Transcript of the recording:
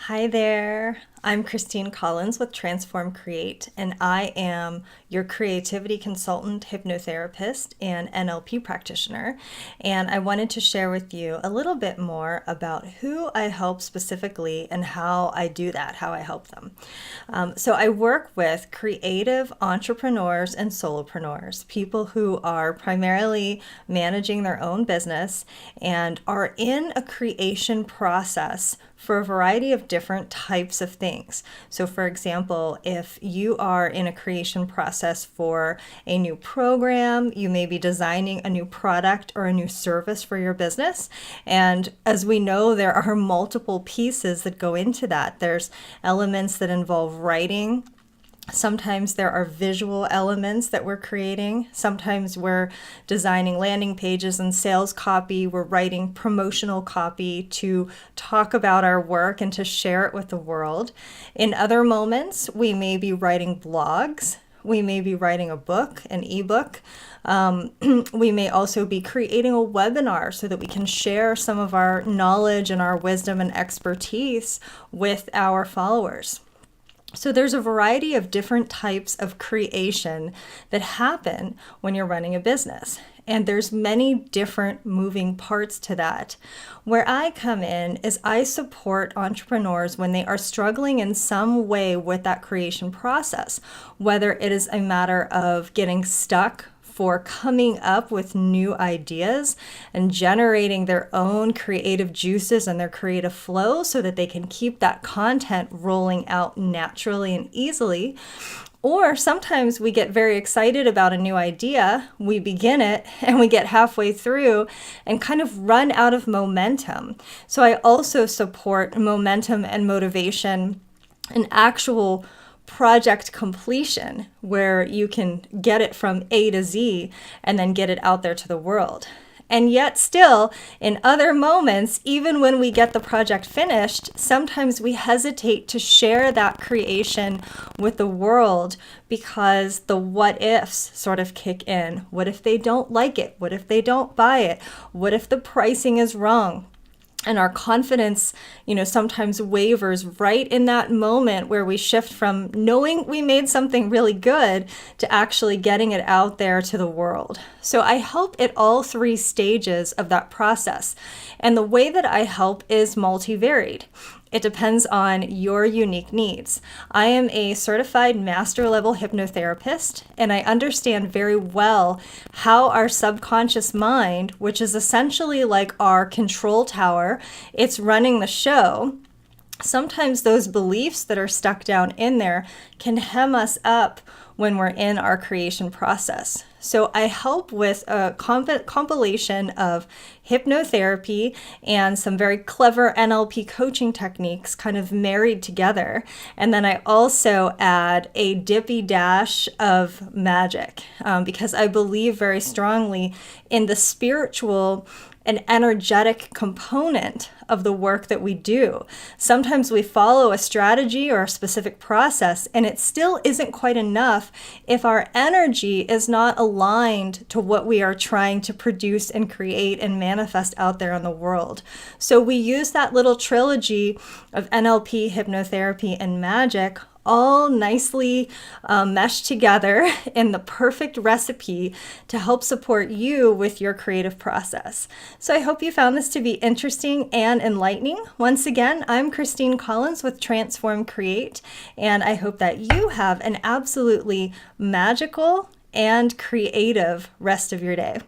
Hi there. I'm Christine Collins with Transform Create, and I am your creativity consultant, hypnotherapist, and NLP practitioner. And I wanted to share with you a little bit more about who I help specifically and how I do that, how I help them. So I work with creative entrepreneurs and solopreneurs, people who are primarily managing their own business and are in a creation process for a variety of different types of things. So, for example, if you are in a creation process for a new program, you may be designing a new product or a new service for your business. And as we know, there are multiple pieces that go into that. There's elements that involve writing. Sometimes there are visual elements that we're creating. Sometimes we're designing landing pages and sales copy. We're writing promotional copy to talk about our work and to share it with the world. In other moments, we may be writing blogs. We may be writing a book, an ebook. We may also be creating a webinar so that we can share some of our knowledge and our wisdom and expertise with our followers. So there's a variety of different types of creation that happen when you're running a business. And there's many different moving parts to that. Where I come in is I support entrepreneurs when they are struggling in some way with that creation process, whether it is a matter of getting stuck for coming up with new ideas and generating their own creative juices and their creative flow so that they can keep that content rolling out naturally and easily. Or sometimes we get very excited about a new idea, we begin it, and we get halfway through and kind of run out of momentum. So I also support momentum and motivation and actual project completion where you can get it from A to Z and then get it out there to the world. And yet still, in other moments, even when we get the project finished, sometimes we hesitate to share that creation with the world because the what ifs sort of kick in. What if they don't like it? What if they don't buy it? What if the pricing is wrong? And our confidence, sometimes wavers right in that moment where we shift from knowing we made something really good to actually getting it out there to the world. So I help at all three stages of that process. And the way that I help is multivariate. It depends on your unique needs. I am a certified master level hypnotherapist, and I understand very well how our subconscious mind, which is essentially like our control tower, it's running the show. Sometimes those beliefs that are stuck down in there can hem us up when we're in our creation process. So I help with a compilation of hypnotherapy and some very clever NLP coaching techniques kind of married together. And then I also add a dippy dash of magic because I believe very strongly in the spiritual an energetic component of the work that we do. Sometimes we follow a strategy or a specific process, and it still isn't quite enough if our energy is not aligned to what we are trying to produce and create and manifest out there in the world. So we use that little trilogy of NLP, hypnotherapy, and magic all nicely meshed together in the perfect recipe to help support you with your creative process. So I hope you found this to be interesting and enlightening. Once again, I'm Christine Collins with Transform Create, and I hope that you have an absolutely magical and creative rest of your day.